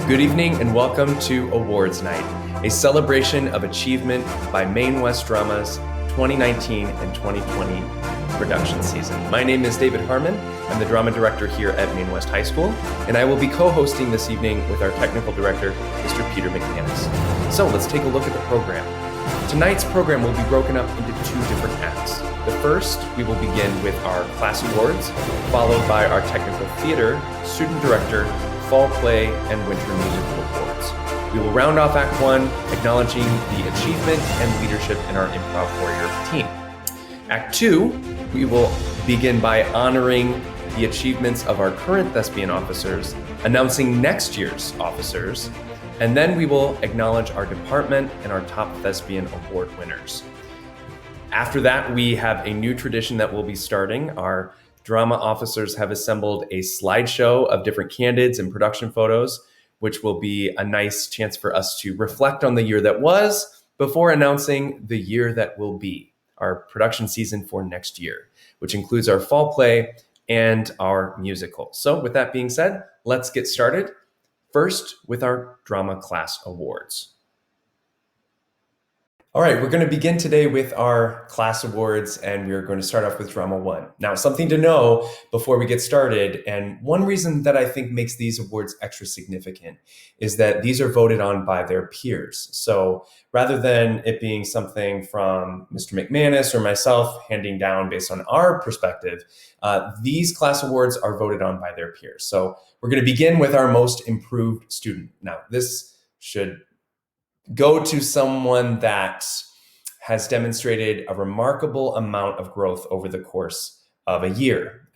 Good evening and welcome to Awards Night, a celebration of achievement by Maine West Drama's 2019 and 2020 production season. My name is David Harmon. I'm the drama director here at Maine West High School, and I will be co-hosting this evening with our technical director, Mr. Peter McManus. So let's take a look at the program. Tonight's program will be broken up into two different acts. The first, we will begin with our class awards, followed by our technical theater, student director, fall play, and winter musical awards. We will round off Act 1, acknowledging the achievement and leadership in our Improv Warrior team. Act 2, we will begin by honoring the achievements of our current thespian officers, announcing next year's officers, and then we will acknowledge our department and our top thespian award winners. After that, we have a new tradition that will be starting. Our drama officers have assembled a slideshow of different candidates and production photos, which will be a nice chance for us to reflect on the year that was before announcing the year that will be, our production season for next year, which includes our fall play and our musical. So with that being said, let's get started. First, with our drama class awards. All right, we're going to begin today with our class awards, and we're going to start off with Drama 1. Now, something to know before we get started, and one reason that I think makes these awards extra significant is that these are voted on by their peers. So rather than it being something from Mr. McManus or myself handing down based on our perspective, these class awards are voted on by their peers. So we're going to begin with our most improved student. Now, this should go to someone that has demonstrated a remarkable amount of growth over the course of a year.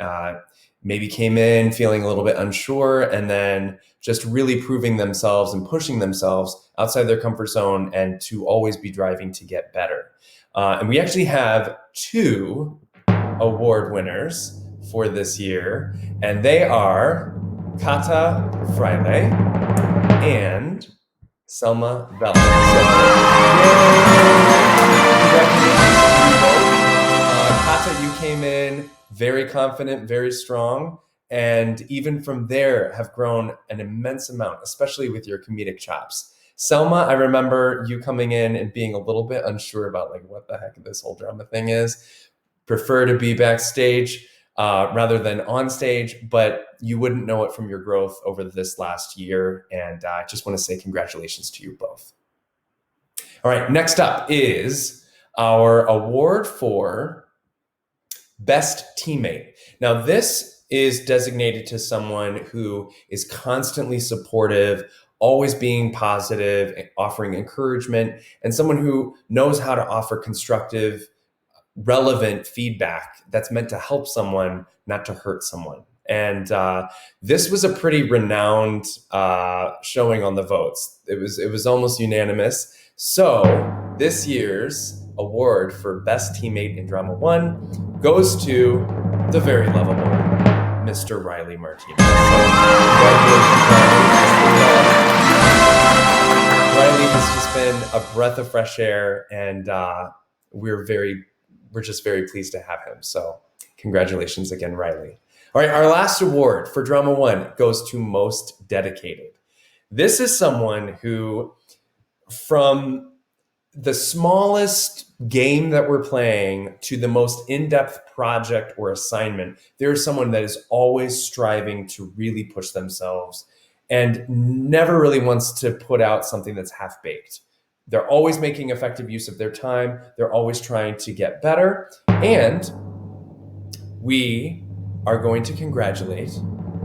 Maybe came in feeling a little bit unsure and then just really proving themselves and pushing themselves outside their comfort zone and to always be driving to get better. And we actually have two award winners for this year, and they are Kata Fraile and Selma Vela. So, Kata, you came in very confident, very strong, and even from there have grown an immense amount, especially with your comedic chops. Selma, I remember you coming in and being a little bit unsure about like what the heck this whole drama thing is. Prefer to be backstage rather than on stage, but you wouldn't know it from your growth over this last year. And I just want to say congratulations to you both. All right, next up is our award for Best Teammate. Now, this is designated to someone who is constantly supportive, always being positive, offering encouragement, and someone who knows how to offer constructive, relevant feedback that's meant to help someone, not to hurt someone. And this was a pretty renowned showing on the votes. It was almost unanimous. So this year's award for Best Teammate in Drama 1 goes to the very lovable Mr. Riley Martinez. So, Riley has just been a breath of fresh air, and we're just very pleased to have him. So congratulations again, Riley. All right, our last award for Drama 1 goes to Most Dedicated. This is someone who, from the smallest game that we're playing to the most in-depth project or assignment, there's someone that is always striving to really push themselves and never really wants to put out something that's half-baked. They're always making effective use of their time. They're always trying to get better. And we are going to congratulate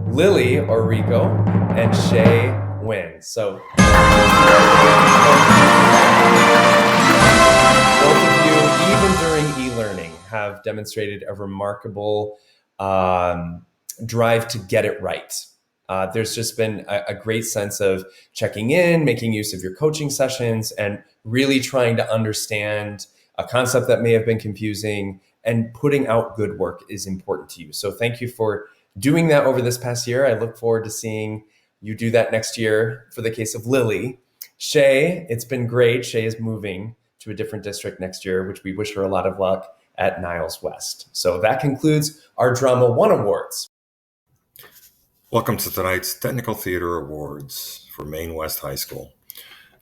Lily Orico and Shay Wynn. So both of you, even during e-learning, have demonstrated a remarkable drive to get it right. There's just been a great sense of checking in, making use of your coaching sessions, and really trying to understand a concept that may have been confusing, and putting out good work is important to you. So thank you for doing that over this past year. I look forward to seeing you do that next year for the case of Lily. Shay, it's been great. Shay is moving to a different district next year, which we wish her a lot of luck at Niles West. So that concludes our Drama 1 awards. Welcome to tonight's Technical Theater Awards for Maine West High School.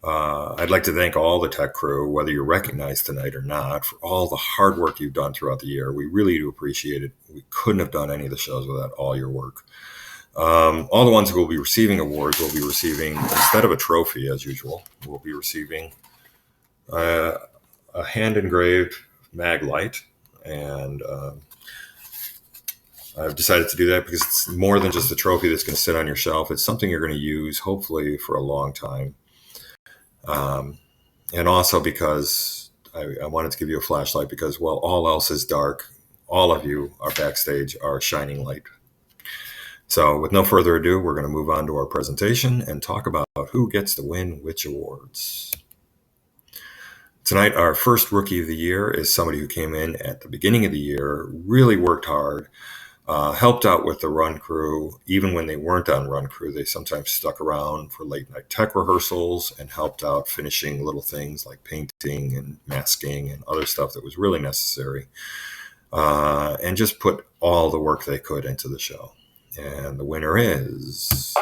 I'd like to thank all the tech crew, whether you're recognized tonight or not, for all the hard work you've done throughout the year. We really do appreciate it. We couldn't have done any of the shows without all your work. All the ones who will be receiving awards will be receiving, instead of a trophy as usual, will be receiving a hand-engraved mag light. And I've decided to do that because it's more than just a trophy that's going to sit on your shelf. It's something you're going to use, hopefully, for a long time. And also because I wanted to give you a flashlight because, while all else is dark, all of you are backstage are a shining light. So with no further ado, we're going to move on to our presentation and talk about who gets to win which awards. Tonight, our first Rookie of the Year is somebody who came in at the beginning of the year, really worked hard, helped out with the run crew. Even when they weren't on run crew, they sometimes stuck around for late night tech rehearsals and helped out finishing little things like painting and masking and other stuff that was really necessary, and just put all the work they could into the show. And the winner is...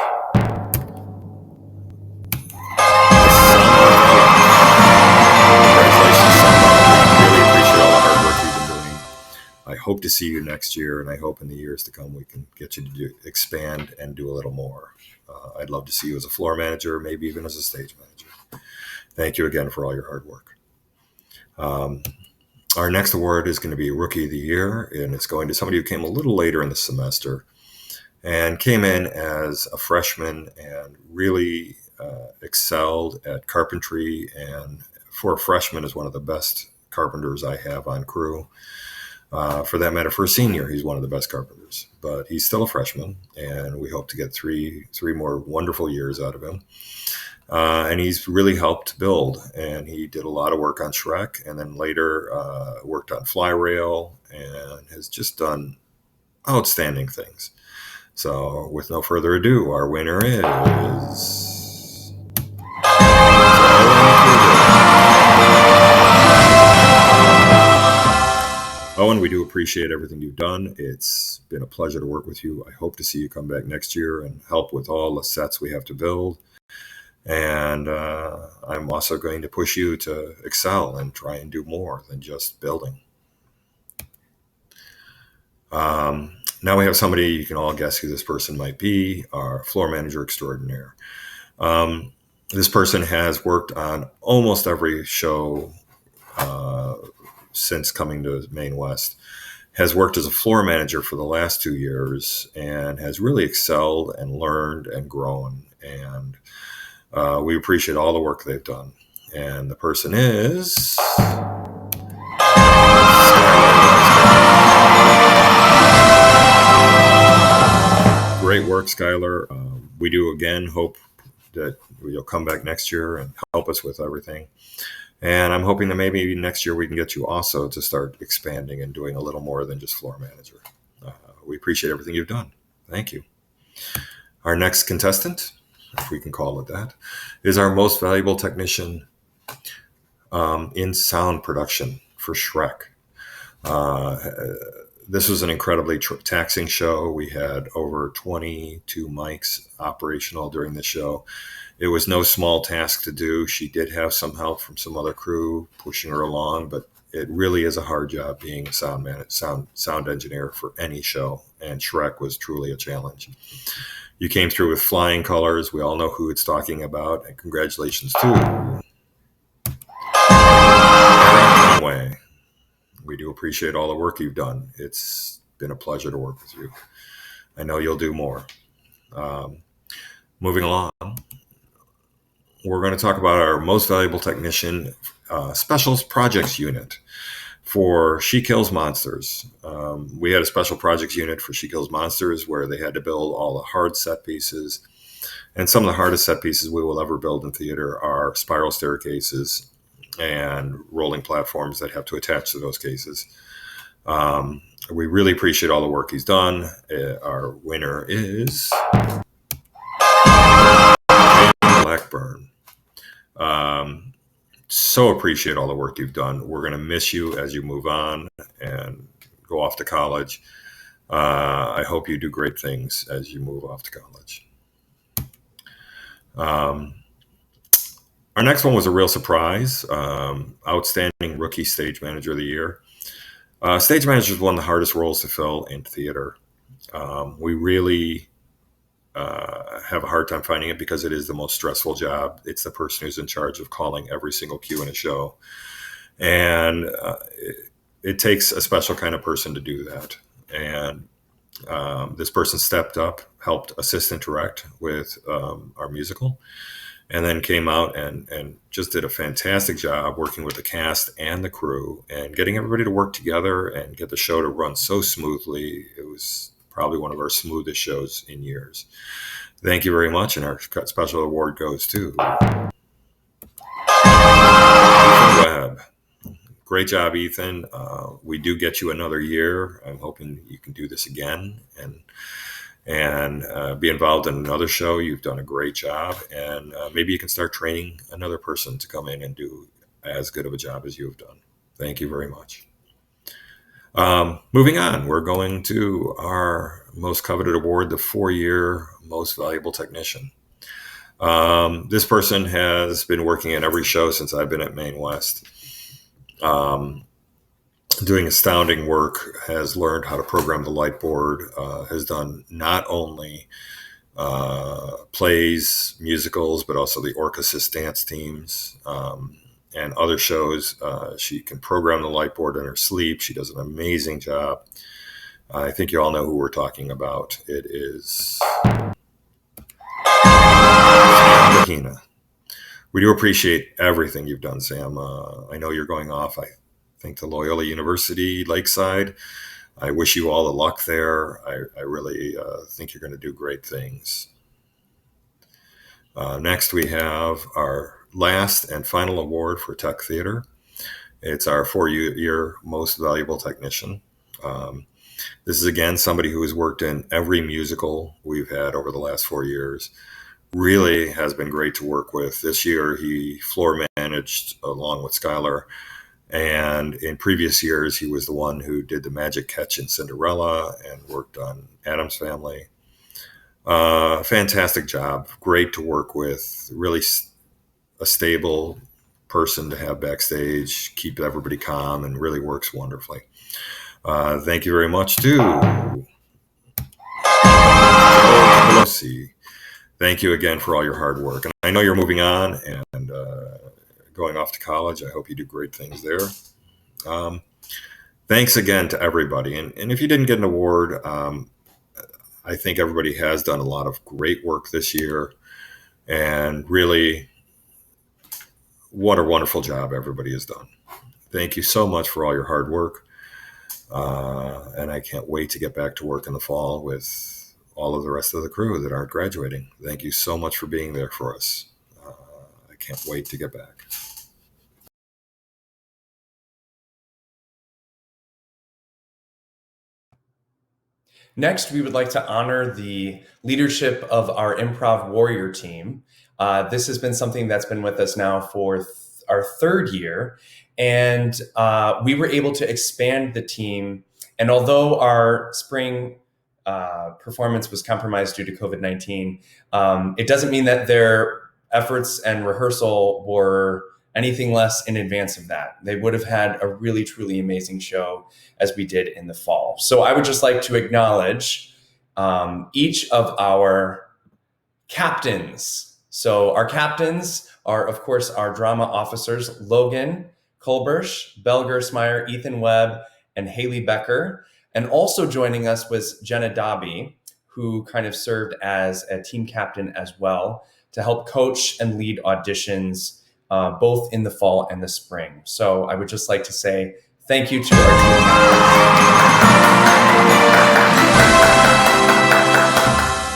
I hope to see you next year, and I hope in the years to come we can get you to expand and do a little more. I'd love to see you as a floor manager, maybe even as a stage manager. Thank you again for all your hard work. Our next award is going to be Rookie of the Year, and it's going to somebody who came a little later in the semester and came in as a freshman and really excelled at carpentry, and for a freshman is one of the best carpenters I have on crew. For that matter, for a senior, he's one of the best carpenters, but he's still a freshman, and we hope to get three more wonderful years out of him. And he's really helped build, and he did a lot of work on Shrek, and then later worked on Fly Rail, and has just done outstanding things. So with no further ado, our winner is... Owen, we do appreciate everything you've done. It's been a pleasure to work with you. I hope to see you come back next year and help with all the sets we have to build. And I'm also going to push you to excel and try and do more than just building. Now we have somebody, you can all guess who this person might be, our floor manager extraordinaire. This person has worked on almost every show since coming to Maine West, has worked as a floor manager for the last 2 years, and has really excelled and learned and grown. And we appreciate all the work they've done. And the person is... Great work, Skylar. We do again hope that you'll come back next year and help us with everything. And I'm hoping that maybe next year we can get you also to start expanding and doing a little more than just floor manager. We appreciate everything you've done. Thank you. Our next contestant, if we can call it that, is our most valuable technician in sound production for Shrek. This was an incredibly taxing show. We had over 22 mics operational during the show. It was no small task to do. She did have some help from some other crew pushing her along, but it really is a hard job being a sound engineer for any show, and Shrek was truly a challenge. You came through with flying colors. We all know who it's talking about, and congratulations to Conway. We do appreciate all the work you've done. It's been a pleasure to work with you. I know you'll do more. Moving along, we're going to talk about our most valuable technician special projects unit for She Kills Monsters. We had a special projects unit for She Kills Monsters where they had to build all the hard set pieces. And some of the hardest set pieces we will ever build in theater are spiral staircases and rolling platforms that have to attach to those cases. We really appreciate all the work he's done. Our winner is Blackburn. So appreciate all the work you've done. We're going to miss you as you move on and go off to college. I hope you do great things as you move off to college. Our next one was a real surprise. Outstanding rookie stage manager of the year. Stage manager is one of the hardest roles to fill in theater. We really have a hard time finding it because it is the most stressful job. It's the person who's in charge of calling every single cue in a show. And it takes a special kind of person to do that. And this person stepped up, helped assistant direct with our musical, and then came out and just did a fantastic job working with the cast and the crew and getting everybody to work together and get the show to run so smoothly. It was probably one of our smoothest shows in years. Thank you very much. And our special award goes to Ethan Webb. Great job, Ethan. We do get you another year. I'm hoping you can do this again and be involved in another show. You've done a great job, and maybe you can start training another person to come in and do as good of a job as you have done. Thank you very much. Moving on, we're going to our most coveted award, the 4-year Most Valuable Technician. This person has been working in every show since I've been at Maine West. Doing astounding work, has learned how to program the light board, has done not only plays, musicals, but also the Orchesis dance teams and other shows. She can program the light board in her sleep. She does an amazing job. I think you all know who we're talking about. It is Sam Bahina. We do appreciate everything you've done, Sam. I know you're going off, I think, to Loyola University, Lakeside. I wish you all the luck there. I really think you're going to do great things. Next, we have our last and final award for Tech Theater. It's our 4-year Most Valuable Technician. This is, again, somebody who has worked in every musical we've had over the last 4 years. Really has been great to work with. This year, he floor managed along with Skylar. And in previous years, he was the one who did the magic catch in Cinderella and worked on Addams Family. Fantastic job. Great to work with. Really a stable person to have backstage, keep everybody calm, and really works wonderfully. Thank you very much to Joe Pelosi. Thank you again for all your hard work. And I know you're moving on and going off to college. I hope you do great things there. Thanks again to everybody. And if you didn't get an award, I think everybody has done a lot of great work this year. And really, what a wonderful job everybody has done. Thank you so much for all your hard work. And I can't wait to get back to work in the fall with all of the rest of the crew that aren't graduating. Thank you so much for being there for us. I can't wait to get back. Next, we would like to honor the leadership of our Improv Warrior team. This has been something that's been with us now for our 3rd year, and we were able to expand the team. And although our spring performance was compromised due to COVID-19, it doesn't mean that their efforts and rehearsal were anything less in advance of that. They would have had a really, truly amazing show as we did in the fall. So I would just like to acknowledge each of our captains. So our captains are, of course, our drama officers, Logan Kolbersch, Belle Gersmeyer, Ethan Webb, and Haley Becker. And also joining us was Jenna Dobby, who kind of served as a team captain as well to help coach and lead auditions both in the fall and the spring. So I would just like to say thank you to our team captains.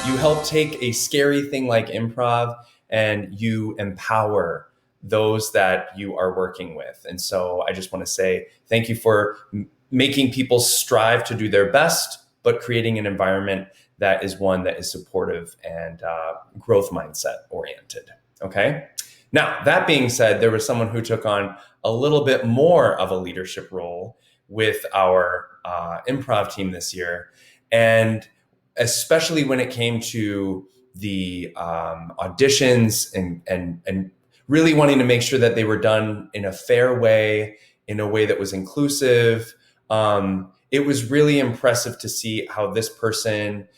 You help take a scary thing like improv and you empower those that you are working with. And so I just want to say thank you for making people strive to do their best, but creating an environment that is one that is supportive and growth mindset oriented. Okay. Now, that being said, there was someone who took on a little bit more of a leadership role with our improv team this year. And especially when it came to the auditions and really wanting to make sure that they were done in a fair way, in a way that was inclusive. It was really impressive to see how this person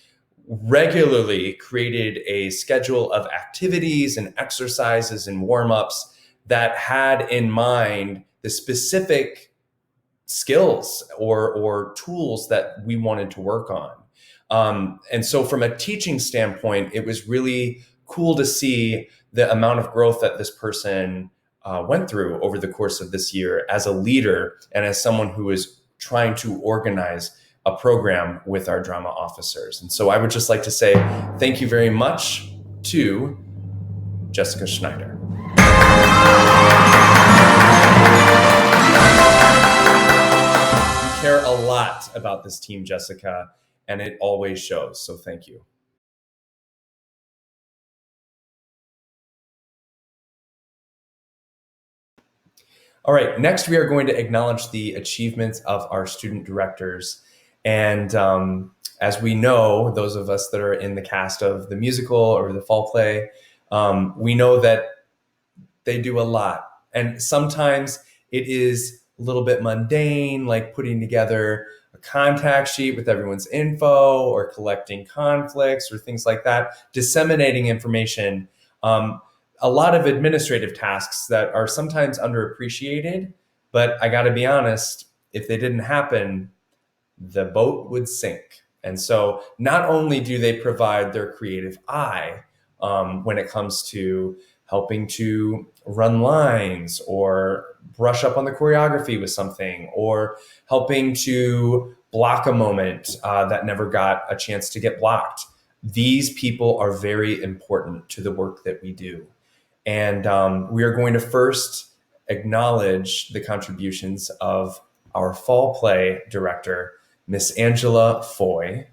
regularly created a schedule of activities and exercises and warm-ups that had in mind the specific skills or tools that we wanted to work on. And so from a teaching standpoint, it was really cool to see the amount of growth that this person went through over the course of this year as a leader and as someone who is trying to organize a program with our drama officers. And so I would just like to say thank you very much to Jessica Schneider. You care a lot about this team, Jessica, and it always shows. So thank you. All right, next we are going to acknowledge the achievements of our student directors. And as we know, those of us that are in the cast of the musical or the fall play, we know that they do a lot. And sometimes it is a little bit mundane, like putting together a contact sheet with everyone's info or collecting conflicts or things like that, disseminating information. A lot of administrative tasks that are sometimes underappreciated, but I got to be honest, if they didn't happen, the boat would sink. And so not only do they provide their creative eye when it comes to helping to run lines or brush up on the choreography with something or helping to block a moment that never got a chance to get blocked. These people are very important to the work that we do. And we are going to first acknowledge the contributions of our fall play director, Miss Angela Foy.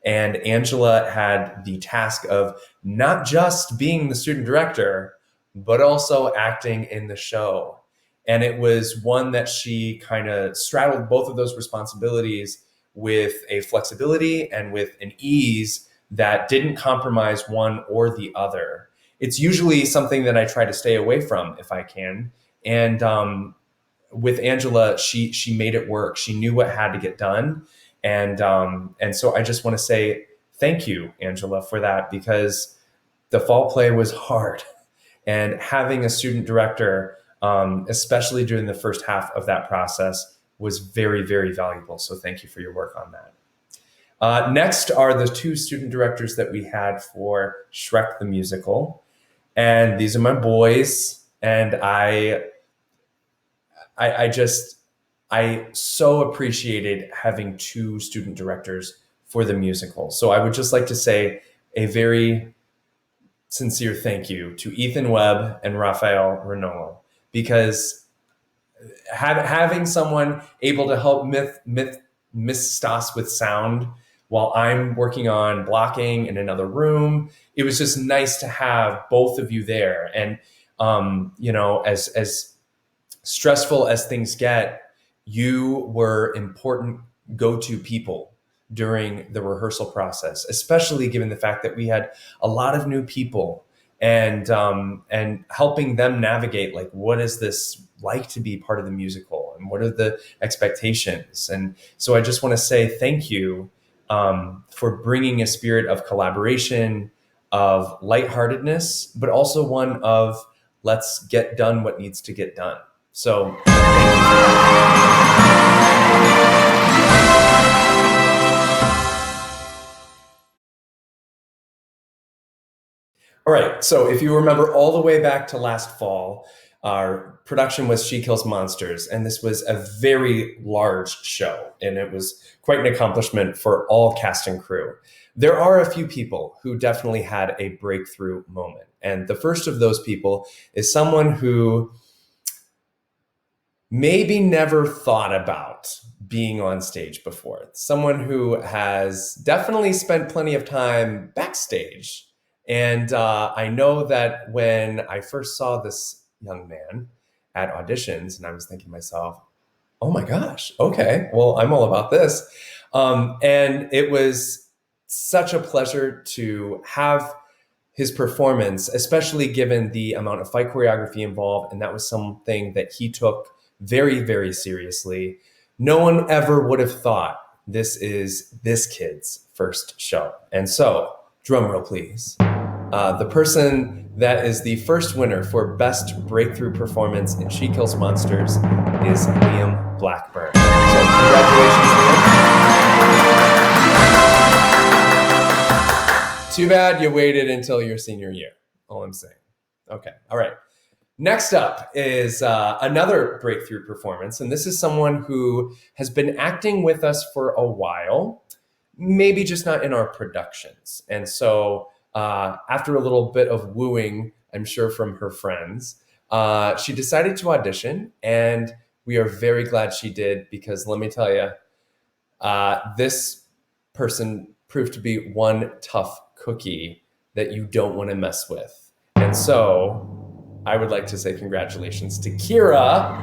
And Angela had the task of not just being the student director, but also acting in the show. And it was one that she kind of straddled both of those responsibilities with a flexibility and with an ease that didn't compromise one or the other. It's usually something that I try to stay away from if I can. And with Angela, she made it work. She knew what had to get done. And so I just want to say thank you, Angela, for that, because the fall play was hard. And having a student director, especially during the first half of that process, was very, very valuable. So thank you for your work on that. Next are the two student directors that we had for Shrek the Musical. And these are my boys. And I so appreciated having two student directors for the musical. So I would just like to say a very sincere thank you to Ethan Webb and Raphael Renolo, because having someone able to help Miss Stas with sound while I'm working on blocking in another room, it was just nice to have both of you there. And as stressful as things get, you were important go-to people during the rehearsal process, especially given the fact that we had a lot of new people, and helping them navigate, like, what is this like to be part of the musical and what are the expectations. And so I just want to say thank you for bringing a spirit of collaboration, of lightheartedness, but also one of let's get done what needs to get done. So all right, so if you remember all the way back to last fall, our production was She Kills Monsters, and this was a very large show, and it was quite an accomplishment for all cast and crew. There are a few people who definitely had a breakthrough moment, and the first of those people is someone who maybe never thought about being on stage before. Someone who has definitely spent plenty of time backstage. And I know that when I first saw this young man at auditions, and I was thinking to myself, oh my gosh, okay, well, I'm all about this. And it was such a pleasure to have his performance, especially given the amount of fight choreography involved. And that was something that he took very, very seriously. No one ever would have thought this is this kid's first show. And so, drum roll, please. The person that is the first winner for Best Breakthrough Performance in She Kills Monsters is Liam Blackburn. So congratulations, Liam. Too bad you waited until your senior year. All I'm saying. Okay. All right. Next up is another breakthrough performance. And this is someone who has been acting with us for a while, maybe just not in our productions. And so after a little bit of wooing, I'm sure from her friends, she decided to audition. And we are very glad she did, because let me tell you, this person proved to be one tough cookie that you don't want to mess with. And so I would like to say congratulations to Kira.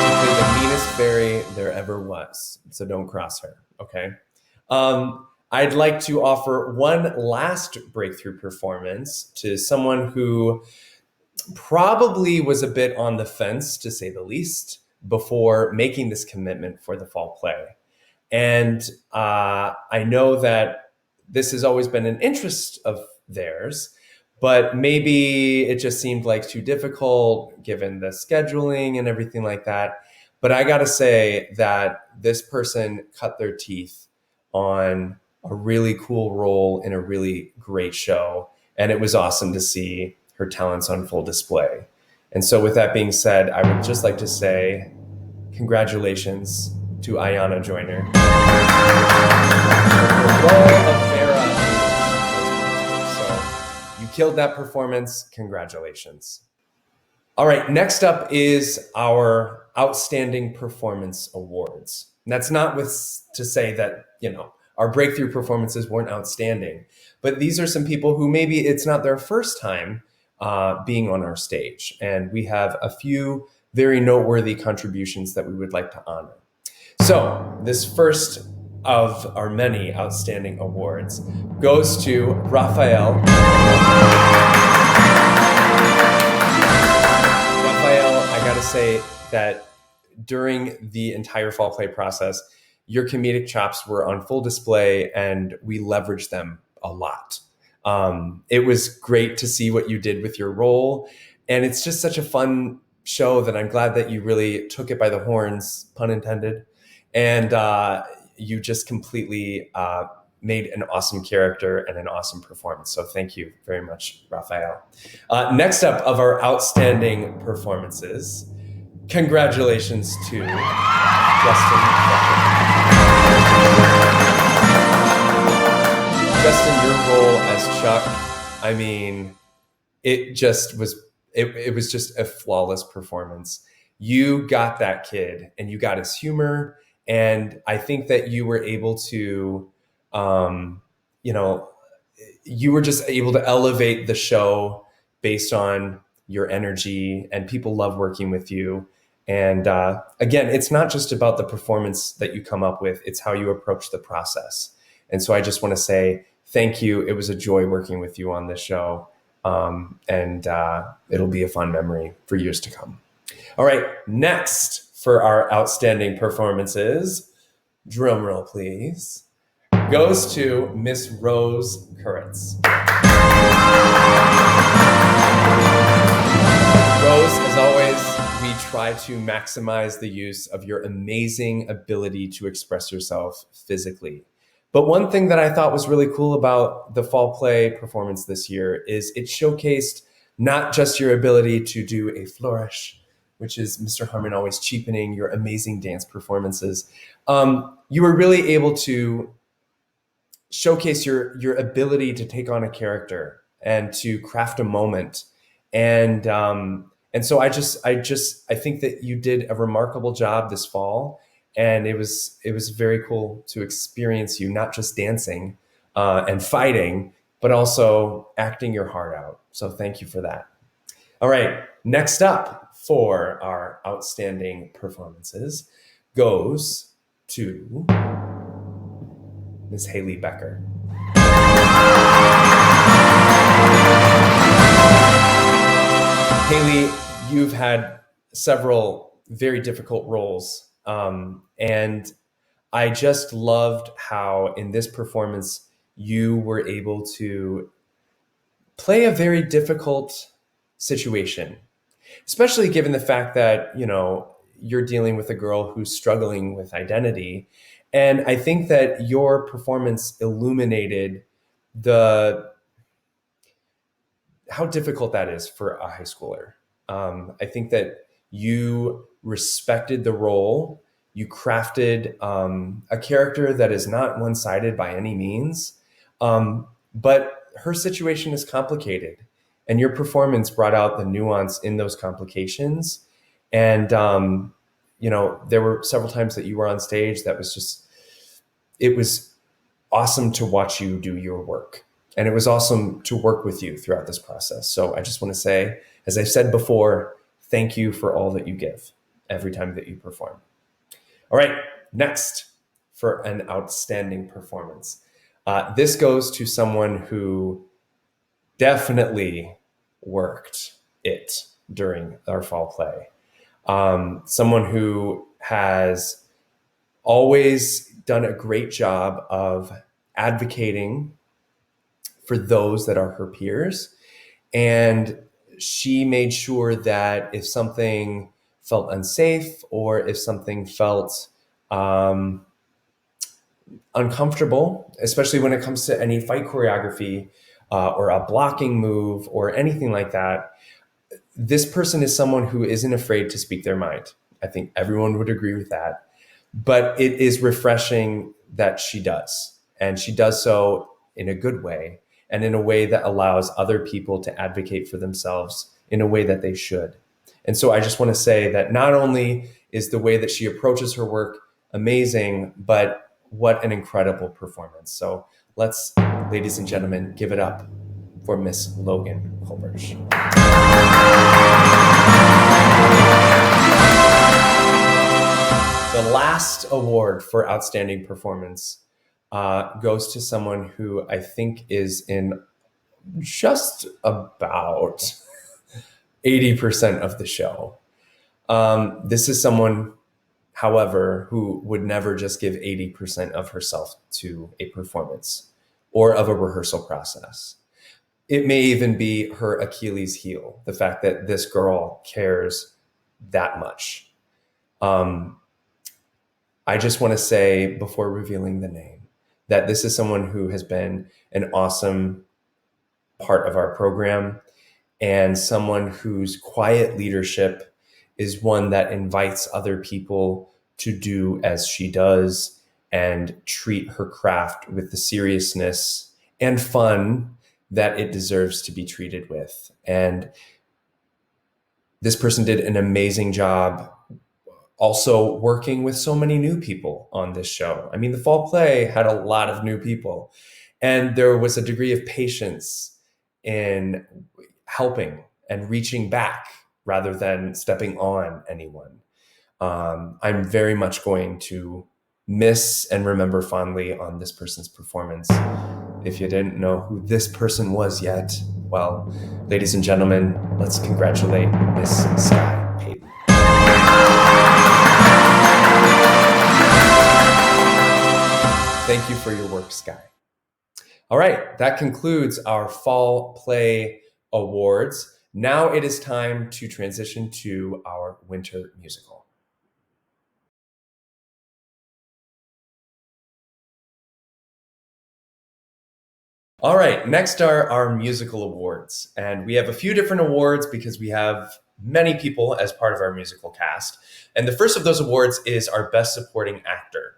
She played the meanest fairy there ever was. So don't cross her, okay? I'd like to offer one last breakthrough performance to someone who probably was a bit on the fence, to say the least, before making this commitment for the fall play. And I know that this has always been an interest of theirs, but maybe it just seemed like too difficult given the scheduling and everything like that. But I got to say that this person cut their teeth on a really cool role in a really great show. And it was awesome to see her talents on full display. And so with that being said, I would just like to say congratulations to Ayana Joyner. So you killed that performance. Congratulations. All right, next up is our Outstanding Performance Awards. And that's not to say that, our breakthrough performances weren't outstanding, but these are some people who maybe it's not their first time being on our stage. And we have a few very noteworthy contributions that we would like to honor. So this first of our many outstanding awards goes to Raphael. Raphael, I gotta say that during the entire fall play process, your comedic chops were on full display and we leveraged them a lot. It was great to see what you did with your role. And it's just such a fun show that I'm glad that you really took it by the horns, pun intended. And you just completely made an awesome character and an awesome performance. So thank you very much, Raphael. Next up of our outstanding performances, congratulations to Justin. Justin, your role as Chuck, I mean, it was just a flawless performance. You got that kid and you got his humor. And I think that you were able to, you were just able to elevate the show based on your energy, and people love working with you. And again, it's not just about the performance that you come up with, it's how you approach the process. And so I just want to say thank you. It was a joy working with you on this show. And it'll be a fun memory for years to come. All right, next for our outstanding performances, drum roll please, goes to Miss Rose Kuritz. Rose, as always, we try to maximize the use of your amazing ability to express yourself physically. But one thing that I thought was really cool about the fall play performance this year is it showcased not just your ability to do a flourish, which is Mr. Harmon always cheapening your amazing dance performances. You were really able to showcase your ability to take on a character and to craft a moment. And so I think that you did a remarkable job this fall. And it was very cool to experience you, not just dancing and fighting, but also acting your heart out. So thank you for that. All right, next up for our outstanding performances goes to Ms. Haley Becker. Haley, you've had several very difficult roles, and I just loved how in this performance you were able to play a very difficult situation, especially given the fact that, you're dealing with a girl who's struggling with identity. And I think that your performance illuminated the how difficult that is for a high schooler. I think that you respected the role. You crafted a character that is not one-sided by any means, but her situation is complicated, and your performance brought out the nuance in those complications. And there were several times that you were on stage that was it was awesome to watch you do your work. And it was awesome to work with you throughout this process. So I just want to say, as I've said before, thank you for all that you give every time that you perform. All right, next for an outstanding performance. This goes to someone who definitely worked it during our fall play. Someone who has always done a great job of advocating for those that are her peers. And she made sure that if something felt unsafe or if something felt uncomfortable, especially when it comes to any fight choreography or a blocking move or anything like that, this person is someone who isn't afraid to speak their mind. I think everyone would agree with that. But it is refreshing that she does. And she does so in a good way and in a way that allows other people to advocate for themselves in a way that they should. And so I just want to say that not only is the way that she approaches her work amazing, but what an incredible performance. So let's, ladies and gentlemen, give it up for Miss Logan Colbert. The last award for outstanding performance goes to someone who I think is in just about 80% of the show. This is someone, however, who would never just give 80% of herself to a performance or of a rehearsal process. It may even be her Achilles heel, the fact that this girl cares that much. I just want to say before revealing the name that this is someone who has been an awesome part of our program and someone whose quiet leadership is one that invites other people to do as she does and treat her craft with the seriousness and fun that it deserves to be treated with. And this person did an amazing job also working with so many new people on this show. I mean, the fall play had a lot of new people, and there was a degree of patience in helping and reaching back rather than stepping on anyone. I'm very much going to miss and remember fondly on this person's performance. If you didn't know who this person was yet, well, ladies and gentlemen, let's congratulate Miss Sky Payton. Thank you for your work, Sky. All right, that concludes our Fall Play Awards. Now it is time to transition to our Winter Musical. All right, next are our musical awards. And we have a few different awards because we have many people as part of our musical cast. And the first of those awards is our Best Supporting Actor.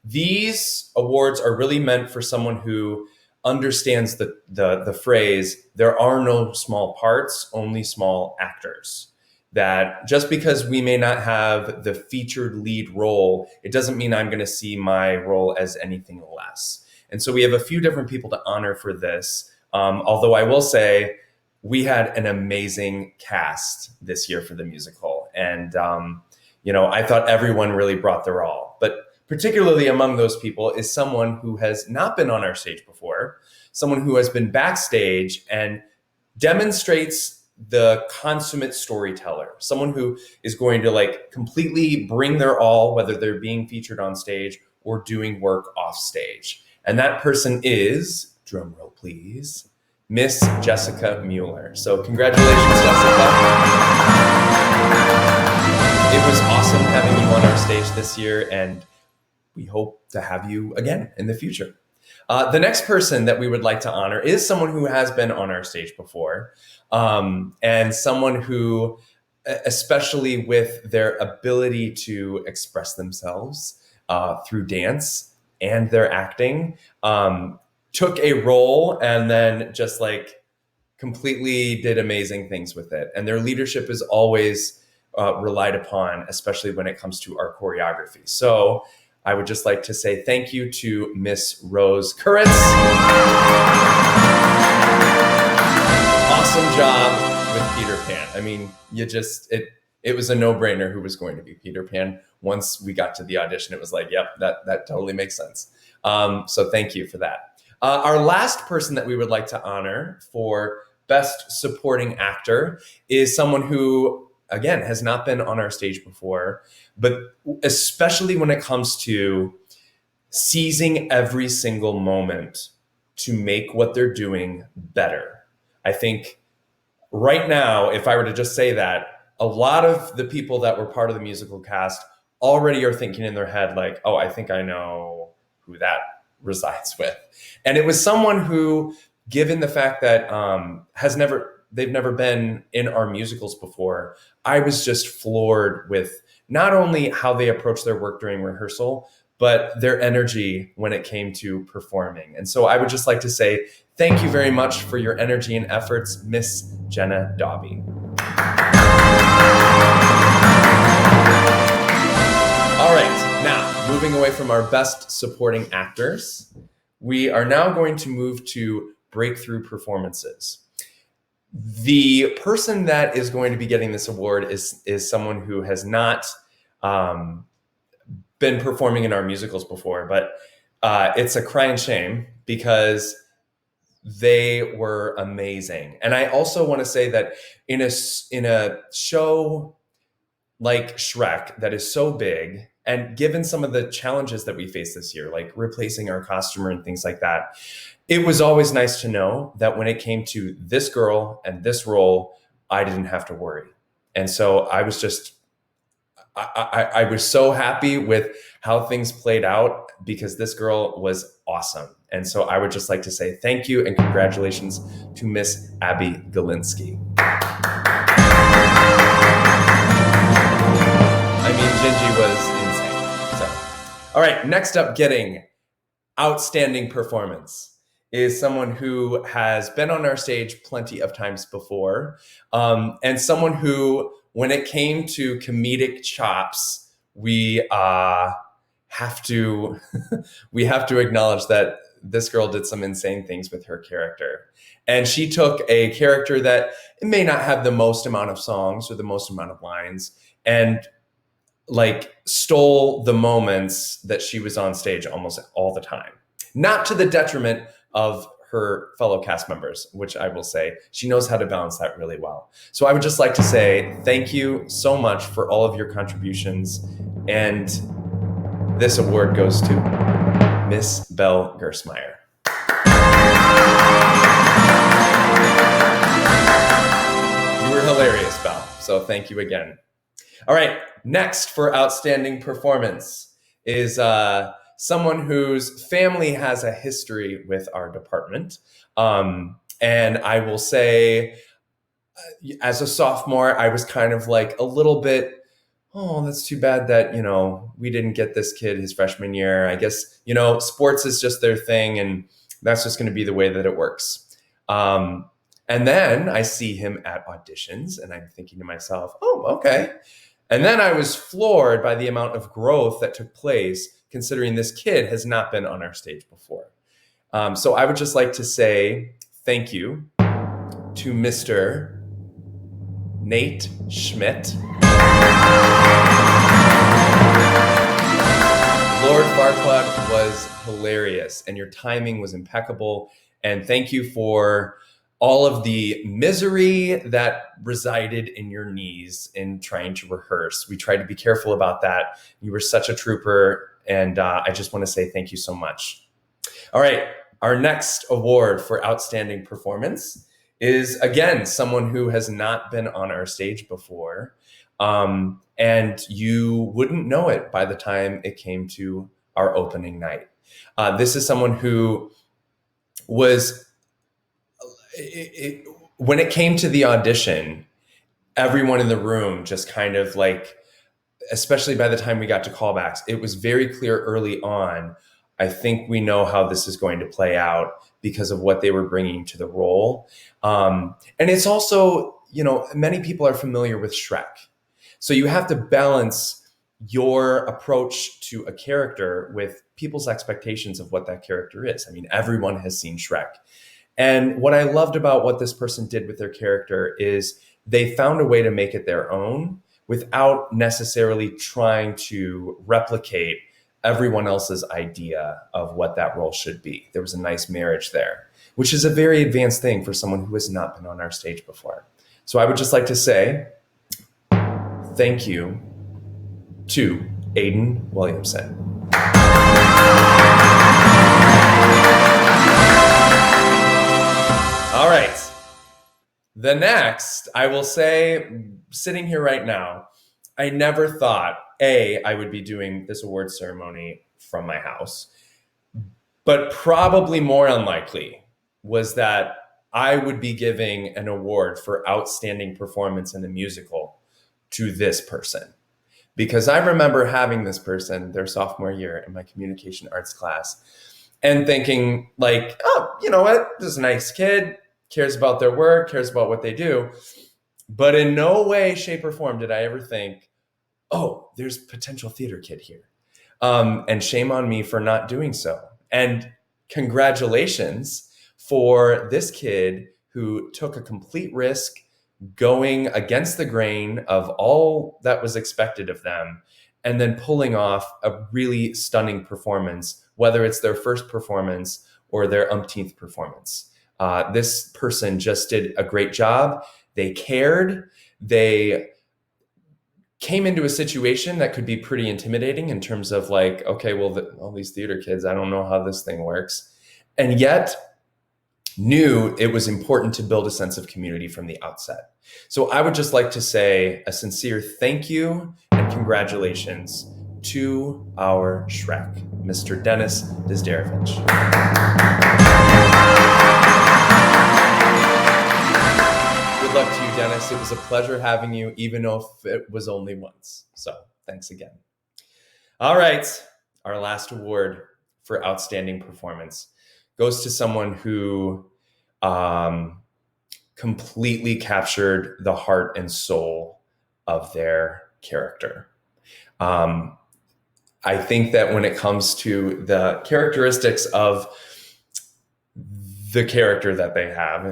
These awards are really meant for someone who understands the phrase, there are no small parts, only small actors. That just because we may not have the featured lead role, it doesn't mean I'm going to see my role as anything less. And so we have a few different people to honor for this. Although I will say, we had an amazing cast this year for the musical. And, I thought everyone really brought their all. But particularly among those people is someone who has not been on our stage before, someone who has been backstage and demonstrates the consummate storyteller, someone who is going to completely bring their all, whether they're being featured on stage or doing work off stage. And that person is, drum roll please, Miss Jessica Mueller. So congratulations, Jessica. It was awesome having you on our stage this year, and we hope to have you again in the future. The next person that we would like to honor is someone who has been on our stage before, and someone who, especially with their ability to express themselves through dance and their acting, took a role and then just completely did amazing things with it. And their leadership is always relied upon, especially when it comes to our choreography. So I would just like to say thank you to Miss Rose Kuritz. Awesome job with Peter Pan. I mean, it was a no-brainer who was going to be Peter Pan. Once we got to the audition, it was like, yep, that totally makes sense. So thank you for that. Our last person that we would like to honor for Best Supporting Actor is someone who, again, has not been on our stage before, but especially when it comes to seizing every single moment to make what they're doing better. I think right now, if I were to just say that, a lot of the people that were part of the musical cast already are thinking in their head, oh, I think I know who that resides with. And it was someone who, given the fact that they've never been in our musicals before, I was just floored with not only how they approached their work during rehearsal, but their energy when it came to performing. And so I would just like to say thank you very much for your energy and efforts, Miss Jenna Dobby. All right, now moving away from our Best Supporting Actors, we are now going to move to Breakthrough Performances. The person that is going to be getting this award is someone who has not been performing in our musicals before, but it's a crying shame because they were amazing. And I also want to say that in a show like Shrek that is so big, and given some of the challenges that we faced this year, like replacing our costumer and things like that, it was always nice to know that when it came to this girl and this role, I didn't have to worry. And so I was just, I was so happy with how things played out because this girl was awesome. And so I would just like to say thank you and congratulations to Miss Abby Galinsky. I mean, Gingy was insane. So, all right, next up, getting outstanding performance is someone who has been on our stage plenty of times before, and someone who, when it came to comedic chops, we have to we have to acknowledge that this girl did some insane things with her character. And she took a character that may not have the most amount of songs or the most amount of lines and stole the moments that she was on stage almost all the time. Not to the detriment of her fellow cast members, which I will say she knows how to balance that really well. So I would just like to say thank you so much for all of your contributions. And this award goes to Miss Belle Gersmeyer. You were hilarious, Belle. So thank you again. All right, next for outstanding performance is someone whose family has a history with our department. And I will say, as a sophomore, I was kind of a little bit, oh, that's too bad that, we didn't get this kid his freshman year. I guess, sports is just their thing and that's just going to be the way that it works. And then I see him at auditions and I'm thinking to myself, oh, okay. And then I was floored by the amount of growth that took place, considering this kid has not been on our stage before. So I would just like to say thank you to Mr. Nate Schmidt. Lord Farquaad was hilarious, and your timing was impeccable. And thank you for all of the misery that resided in your knees in trying to rehearse. We tried to be careful about that. You were such a trooper, and I just want to say thank you so much. All right, our next award for outstanding performance is, again, someone who has not been on our stage before. And you wouldn't know it by the time it came to our opening night. This is someone who was, when it came to the audition, everyone in the room just kind of like, especially by the time we got to callbacks, it was very clear early on, I think we know how this is going to play out because of what they were bringing to the role. And it's also, many people are familiar with Shrek. So you have to balance your approach to a character with people's expectations of what that character is. I mean, everyone has seen Shrek. And what I loved about what this person did with their character is they found a way to make it their own without necessarily trying to replicate everyone else's idea of what that role should be. There was a nice marriage there, which is a very advanced thing for someone who has not been on our stage before. So I would just like to say, thank you to Aiden Williamson. All right. The next, I will say, sitting here right now, I never thought, I would be doing this award ceremony from my house, but probably more unlikely was that I would be giving an award for outstanding performance in a musical to this person. Because I remember having this person their sophomore year in my communication arts class and thinking like, oh, you know what? This is a nice kid, cares about their work, cares about what they do. But in no way, shape, or form did I ever think, oh, there's potential theater kid here. And shame on me for not doing so. And congratulations for this kid who took a complete risk going against the grain of all that was expected of them, and then pulling off a really stunning performance, whether it's their first performance or their umpteenth performance. This person just did a great job. They cared. They came into a situation that could be pretty intimidating in terms of like, okay, well, all these theater kids, I don't know how this thing works. And yet knew it was important to build a sense of community from the outset. So I would just like to say a sincere thank you and congratulations to our Shrek, Mr. Dennis Dizdarevich. Good luck to you, Dennis. It was a pleasure having you, even if it was only once. So thanks again. All right, our last award for outstanding performance goes to someone who completely captured the heart and soul of their character. I think that when it comes to the characteristics of the character that they have,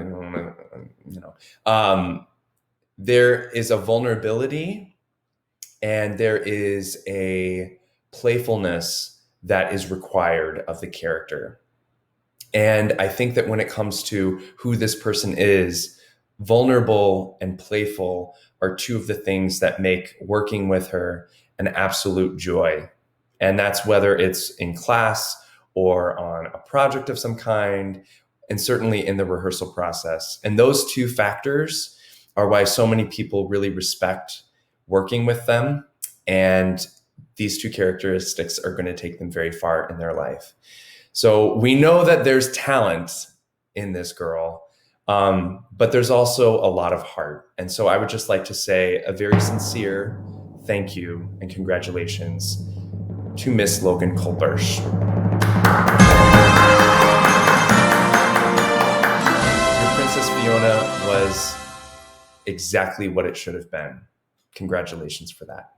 there is a vulnerability and there is a playfulness that is required of the character. And I think that when it comes to who this person is, vulnerable and playful are two of the things that make working with her an absolute joy. And that's whether it's in class or on a project of some kind, and certainly in the rehearsal process. And those two factors are why so many people really respect working with them. And these two characteristics are going to take them very far in their life. So we know that there's talent in this girl, but there's also a lot of heart. And so I would just like to say a very sincere thank you and congratulations to Miss Logan Kolbersch. Your Princess Fiona was exactly what it should have been. Congratulations for that.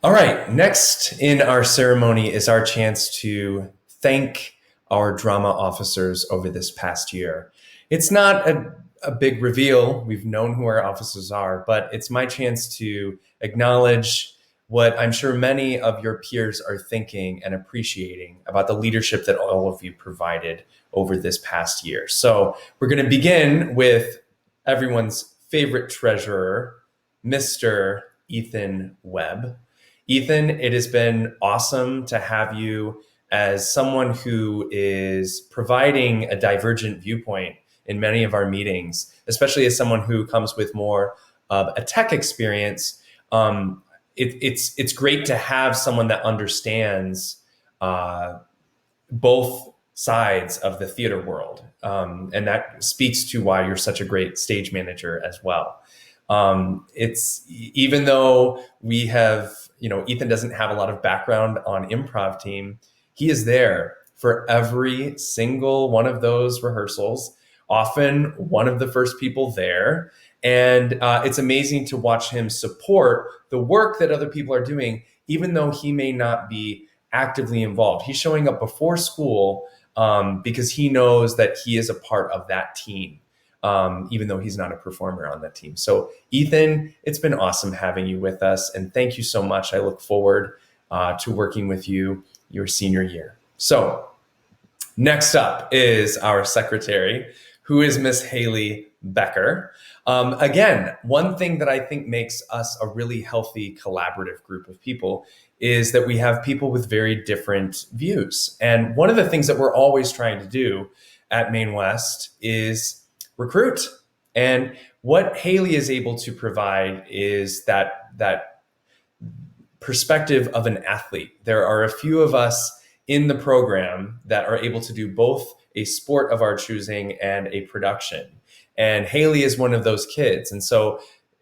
All right, next in our ceremony is our chance to thank our drama officers over this past year. It's not a big reveal. We've known who our officers are, but it's my chance to acknowledge what I'm sure many of your peers are thinking and appreciating about the leadership that all of you provided over this past year. So we're going to begin with everyone's favorite treasurer, Mr. Ethan Webb. Ethan, it has been awesome to have you as someone who is providing a divergent viewpoint in many of our meetings, especially as someone who comes with more of a tech experience. It's great to have someone that understands both sides of the theater world, and that speaks to why you're such a great stage manager as well. It's even though we have, Ethan doesn't have a lot of background on improv team, he is there for every single one of those rehearsals, often one of the first people there. And it's amazing to watch him support the work that other people are doing, even though he may not be actively involved. He's showing up before school because he knows that he is a part of that team, even though he's not a performer on that team. So, Ethan, it's been awesome having you with us. And thank you so much. I look forward to working with you your senior year. So, next up is our secretary, who is Miss Haley Becker. Again, one thing that I think makes us a really healthy collaborative group of people is that we have people with very different views. And one of the things that we're always trying to do at Maine West is recruit. And what Haley is able to provide is that perspective of an athlete. There are a few of us in the program that are able to do both a sport of our choosing and a production. And Haley is one of those kids. And so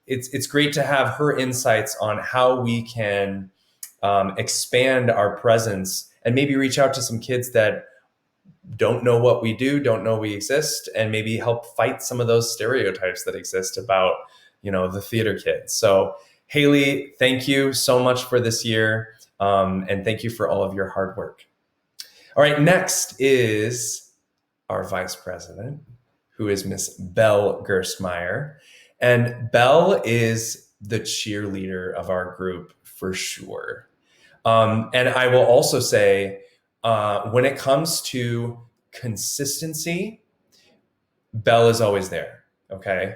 it's great to have her insights on how we can expand our presence and maybe reach out to some kids that don't know what we do, don't know we exist, and maybe help fight some of those stereotypes that exist about, the theater kids. So Haley, thank you so much for this year. And thank you for all of your hard work. All right, next is our vice president, who is Miss Belle Gerstmeyer. And Belle is the cheerleader of our group for sure. And I will also say, when it comes to consistency, Belle is always there, okay?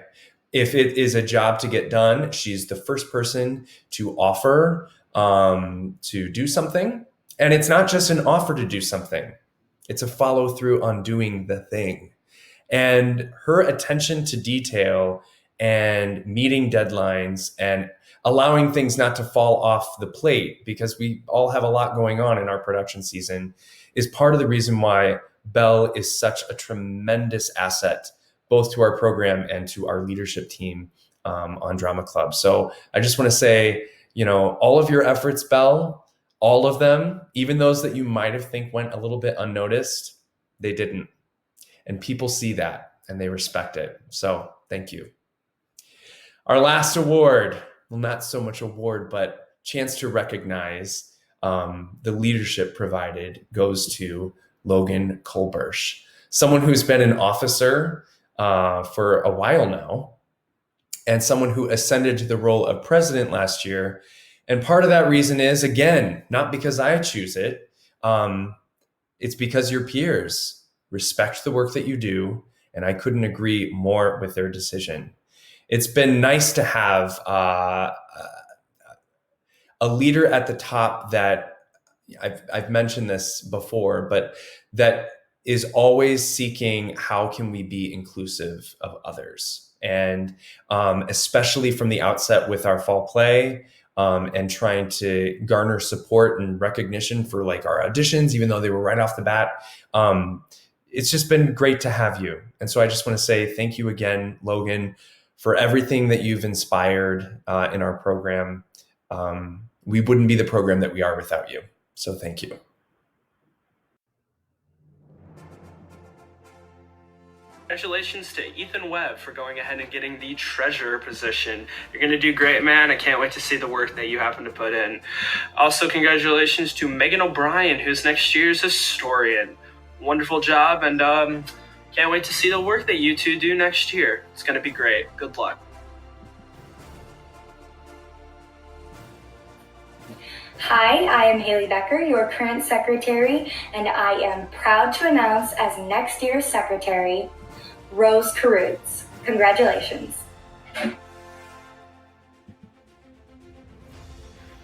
If it is a job to get done, she's the first person to offer to do something. And it's not just an offer to do something. It's a follow through on doing the thing. And her attention to detail and meeting deadlines and allowing things not to fall off the plate, because we all have a lot going on in our production season, is part of the reason why Belle is such a tremendous asset, both to our program and to our leadership team on Drama Club. So I just want to say, all of your efforts, Belle, all of them, even those that you might have think went a little bit unnoticed, they didn't. And people see that and they respect it. So thank you. Our last award, well, not so much award, but chance to recognize the leadership provided, goes to Logan Kolbersch, someone who's been an officer for a while now, and someone who ascended to the role of president last year. And part of that reason is, again, not because I choose it, it's because your peers respect the work that you do, and I couldn't agree more with their decision. It's been nice to have a leader at the top that, I've mentioned this before, but that is always seeking how can we be inclusive of others. And especially from the outset with our fall play, and trying to garner support and recognition for our auditions, even though they were right off the bat. It's just been great to have you. And so I just want to say thank you again, Logan, for everything that you've inspired in our program. We wouldn't be the program that we are without you. So thank you. Congratulations to Ethan Webb for going ahead and getting the treasurer position. You're going to do great, man. I can't wait to see the work that you happen to put in. Also, congratulations to Megan O'Brien, who's next year's historian. Wonderful job, and Can't wait to see the work that you two do next year. It's going to be great. Good luck. Hi, I am Haley Becker, your current secretary, and I am proud to announce as next year's secretary, Rose Carruthers. Congratulations.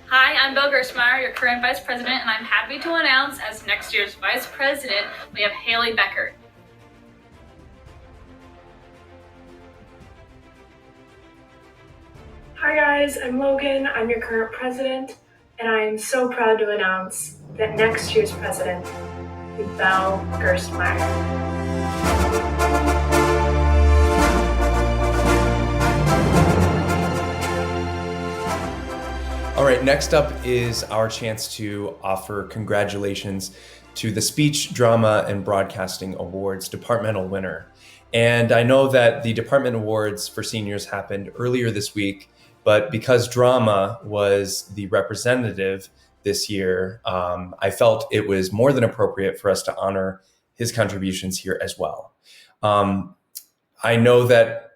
Hi, I'm Bill Gerstmeyer, your current vice president, and I'm happy to announce as next year's vice president, we have Haley Becker. Hi guys, I'm Logan. I'm your current president, and I am so proud to announce that next year's president is Belle Gerstmeyer. All right, next up is our chance to offer congratulations to the Speech, Drama, and Broadcasting Awards departmental winner. And I know that the department awards for seniors happened earlier this week, but because drama was the representative this year, I felt it was more than appropriate for us to honor his contributions here as well. I know that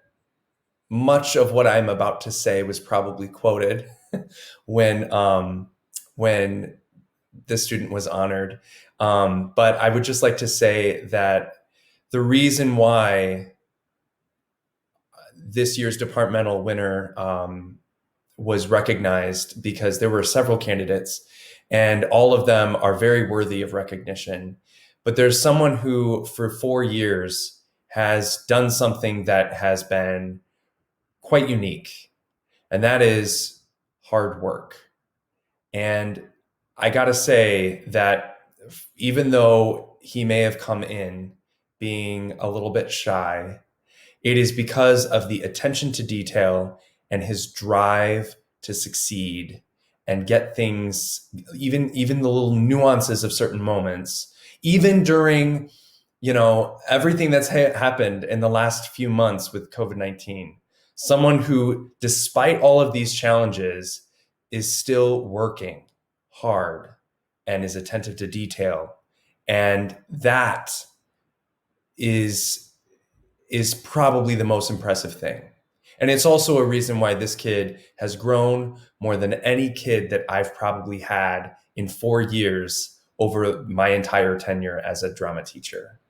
much of what I'm about to say was probably quoted when this student was honored. But I would just like to say that the reason why this year's departmental winner was recognized, because there were several candidates and all of them are very worthy of recognition. But there's someone who for 4 years has done something that has been quite unique, and that is hard work. And I gotta say that even though he may have come in being a little bit shy, it is because of the attention to detail and his drive to succeed and get things, even the little nuances of certain moments, even during, everything that's happened in the last few months with COVID-19. Someone who, despite all of these challenges, is still working hard and is attentive to detail. And that is probably the most impressive thing. And it's also a reason why this kid has grown more than any kid that I've probably had in 4 years over my entire tenure as a drama teacher.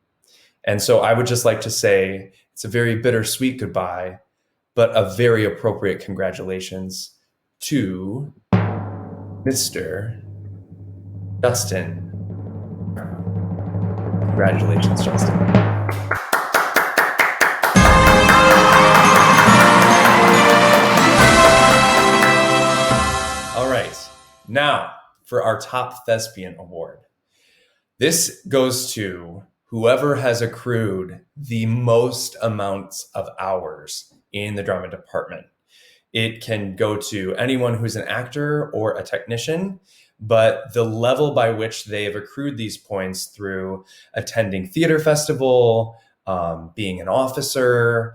And so I would just like to say it's a very bittersweet goodbye, but a very appropriate congratulations to Mr. Justin. Congratulations, Justin. All right, now for our top thespian award. This goes to whoever has accrued the most amounts of hours in the drama department. It can go to anyone who's an actor or a technician, but the level by which they have accrued these points through attending theater festival, being an officer,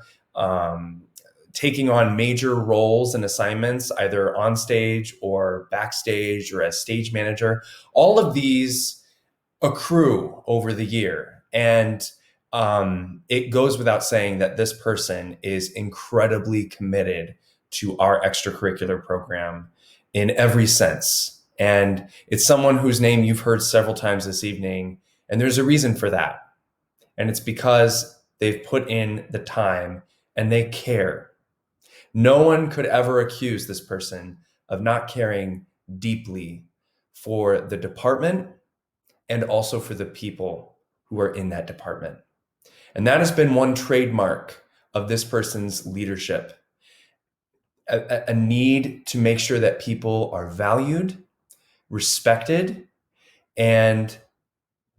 taking on major roles and assignments, either on stage or backstage or as stage manager, all of these accrue over the year. And it goes without saying that this person is incredibly committed to our extracurricular program in every sense. And it's someone whose name you've heard several times this evening, and there's a reason for that. And it's because they've put in the time and they care. No one could ever accuse this person of not caring deeply for the department and also for the people who are in that department. And that has been one trademark of this person's leadership. A need to make sure that people are valued, respected, and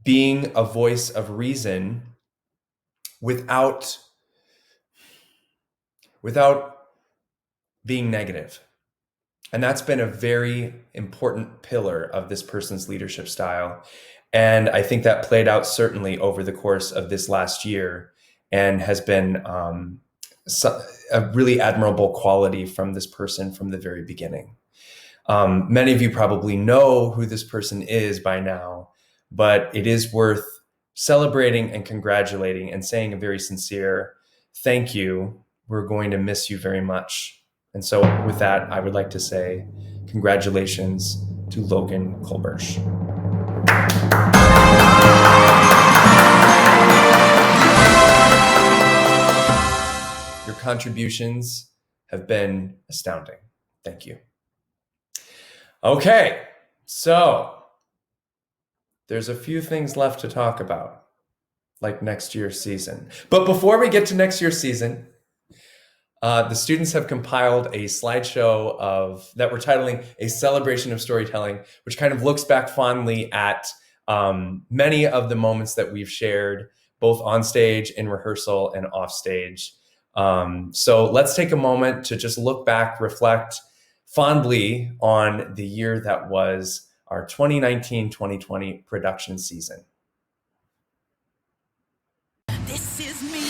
being a voice of reason without being negative. And that's been a very important pillar of this person's leadership style. And I think that played out certainly over the course of this last year and has been a really admirable quality from this person from the very beginning. Many of you probably know who this person is by now, but it is worth celebrating and congratulating and saying a very sincere thank you. We're going to miss you very much. And so with that, I would like to say congratulations to Logan Kolbersch. Your contributions have been astounding. Thank you. Okay, so there's a few things left to talk about, like next year's season. But before we get to next year's season, the students have compiled a slideshow that we're titling A Celebration of Storytelling, which kind of looks back fondly at many of the moments that we've shared, both on stage, in rehearsal, and off stage. So let's take a moment to just look back, reflect fondly on the year that was our 2019-2020 production season. This is me.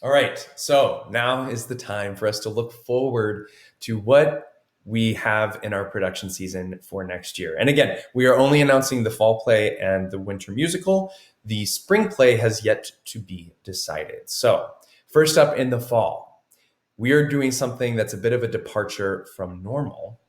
All right, so now is the time for us to look forward to what we have in our production season for next year. And again, we are only announcing the fall play and the winter musical. The spring play has yet to be decided. So first up in the fall, we are doing something that's a bit of a departure from normal.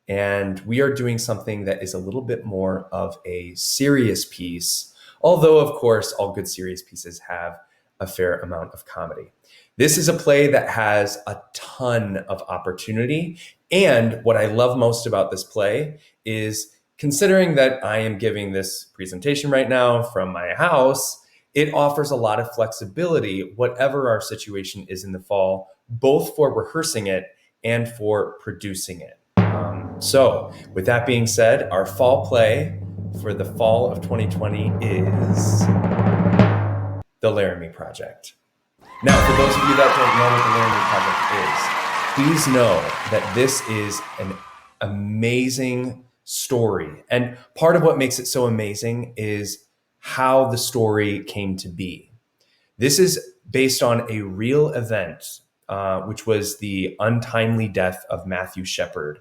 And we are doing something that is a little bit more of a serious piece, although of course all good serious pieces have a fair amount of comedy. This is a play that has a ton of opportunity. And what I love most about this play is, considering that I am giving this presentation right now from my house, it offers a lot of flexibility, whatever our situation is in the fall, both for rehearsing it and for producing it. So with that being said, our fall play for the fall of 2020 is The Laramie Project. Now, for those of you that don't know what The Laramie Project is, please know that this is an amazing story. And part of what makes it so amazing is how the story came to be. This is based on a real event, which was the untimely death of Matthew Shepard.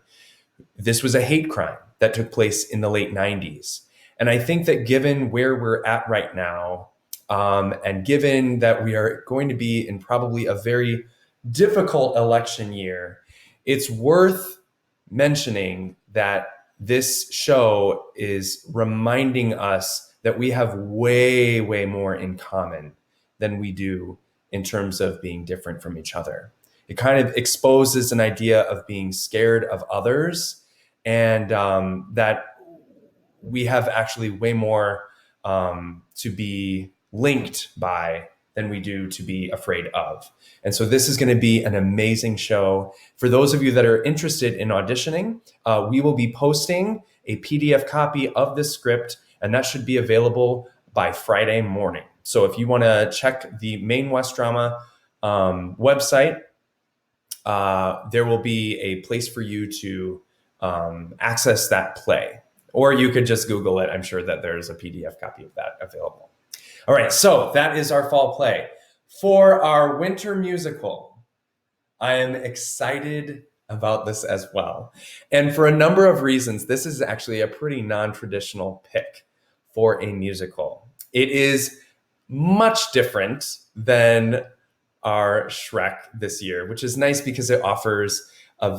This was a hate crime that took place in the late 90s. And I think that given where we're at right now, and given that we are going to be in probably a very difficult election year, it's worth mentioning that this show is reminding us that we have way, way more in common than we do in terms of being different from each other. It kind of exposes an idea of being scared of others, and that we have actually way more to be linked by than we do to be afraid of. And so this is going to be an amazing show. For those of you that are interested in auditioning, we will be posting a PDF copy of this script, and that should be available by Friday morning. So if you want to check the Maine West Drama website, there will be a place for you to access that play. Or you could just Google it. I'm sure that there's a PDF copy of that available. All right, so that is our fall play. For our winter musical, I am excited about this as well. And for a number of reasons, this is actually a pretty non-traditional pick for a musical. It is much different than our Shrek this year, which is nice because it offers a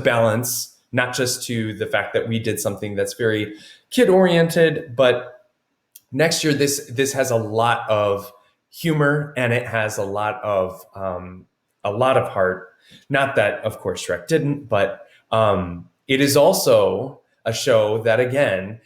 balance, not just to the fact that we did something that's very kid-oriented, but next year this has a lot of humor and it has a lot of heart. Not that, of course, Shrek didn't, but it is also a show that, again,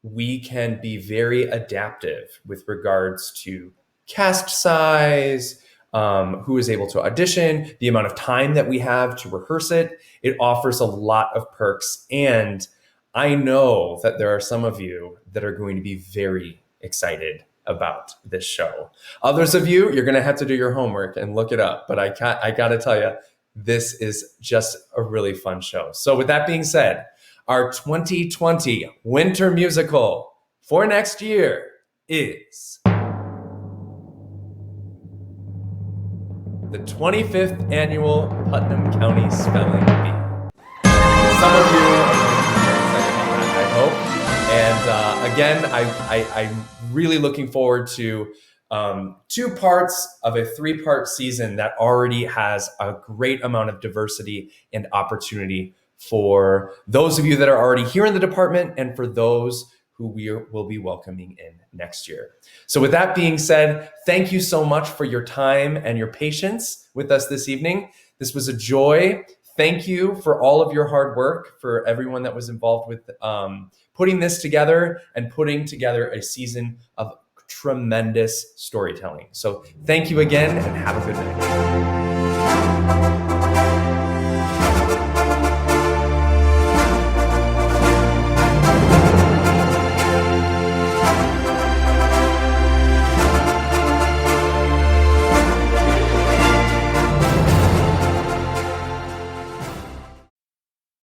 we can be very adaptive with regards to cast size, who is able to audition, the amount of time that we have to rehearse it. It offers a lot of perks. And I know that there are some of you that are going to be very excited about this show. Others of you, you're going to have to do your homework and look it up. But I got to tell you, this is just a really fun show. So with that being said, our 2020 winter musical for next year is the 25th annual Putnam County Spelling Bee. Some of you are going to be excited about that, I hope. And again, I'm really looking forward to 2 parts of a 3-part season that already has a great amount of diversity and opportunity for those of you that are already here in the department and for those who we will be welcoming in next year. So with that being said, thank you so much for your time and your patience with us this evening. This was a joy. Thank you for all of your hard work, for everyone that was involved with putting this together and putting together a season of tremendous storytelling. So thank you again and have a good night.